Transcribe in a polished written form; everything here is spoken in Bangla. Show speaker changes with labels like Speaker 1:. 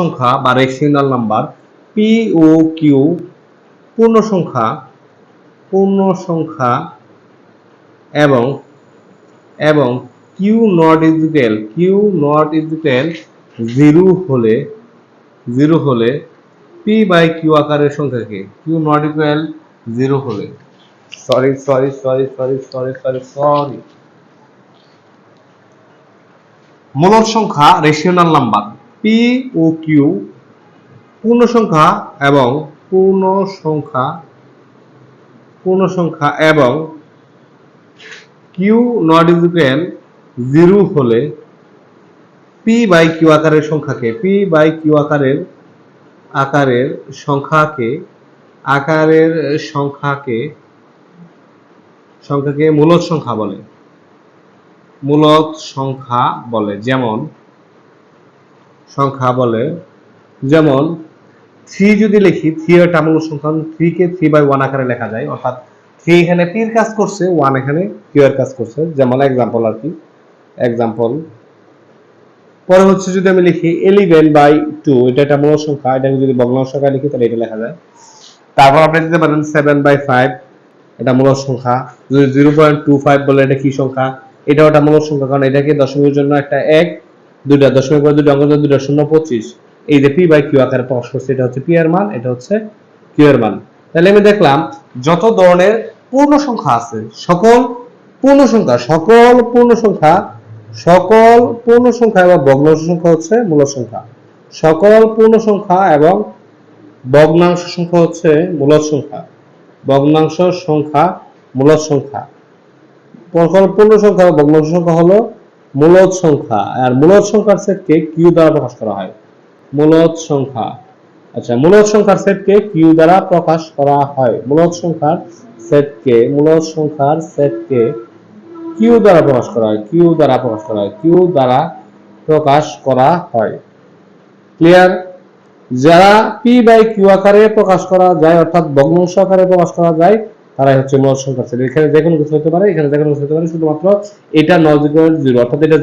Speaker 1: সংখ্যা বা rational number P O Q পূর্ণ সংখ্যা এবং কিউ নট ইকুয়াল 0 হলে পি বাই কিউ আকারের সংখ্যাকে কিউ নট ইকুয়াল 0 হলে সরি মূলদ সংখ্যা rational number P O Q পূর্ণ সংখ্যা এবং কিউ নট ইকুয়াল 0 হলে পি বাই কিউ আকারের সংখ্যাকে মূলদ সংখ্যা বলে যেমন 3 যদি লিখি 3 একটা মূলদ সংখ্যা 3 কে 3/1 আকারে লেখা যায়, অর্থাৎ 3 এখানে p এর কাজ করছে, 1 এখানে q এর কাজ করছে। যেমন এক্সাম্পল পরে হচ্ছে যদি আমি লিখি 11/2, এটা একটা মূলদ সংখ্যা, এটা যদি ভগ্নাংশ আকারে লিখি তাহলে এটা লেখা যায়। তারপর আপনি দিতে পারেন 7/5, এটা মূলদ সংখ্যা। যদি 0.25 বলে এটা কি সংখ্যা, এটাও একটা মূলদ সংখ্যা, কারণ এটাকে দশমিকের জন্য একটা 1, দুইটা দশমিক পরে দুইটা অঙ্ক, দুইটা 0 25, এই যে পি বাই কিউ আকারে প্রকাশ করছে, এটা হচ্ছে পি এর মান, এটা হচ্ছে কিউ এর মান। তাহলে আমি দেখলাম যত ধরনের পূর্ণ সংখ্যা আছে, সকল পূর্ণ সংখ্যা এবং ভগ্নাংশ সংখ্যা হচ্ছে মূলদ সংখ্যা। সকল পূর্ণ সংখ্যা এবং ভগ্নাংশ সংখ্যা হচ্ছে মূলদ সংখ্যা। সকল পূর্ণ সংখ্যা এবং ভগ্নাংশ সংখ্যা হলো মূলদ সংখ্যা, আর মূলদ সংখ্যার সেটকে কিউ দ্বারা প্রকাশ করা হয়। মূলদ সংখ্যার সেটকে কিউ দ্বারা প্রকাশ করা হয়। মূলদ সংখ্যার সেটকে কিউ দ্বারা প্রকাশ করা হয়। ক্লিয়ার? যারা পি বাই কিউ আকারে প্রকাশ করা যায়, অর্থাৎ ভগ্নাংশ আকারে প্রকাশ করা যায়, তারাই হচ্ছে মূলদ সংখ্যার সেট। এখানে যে কোনো কিছু হতে পারে, শুধুমাত্র এটা নট ইকুয়াল 0, অর্থাৎ এটা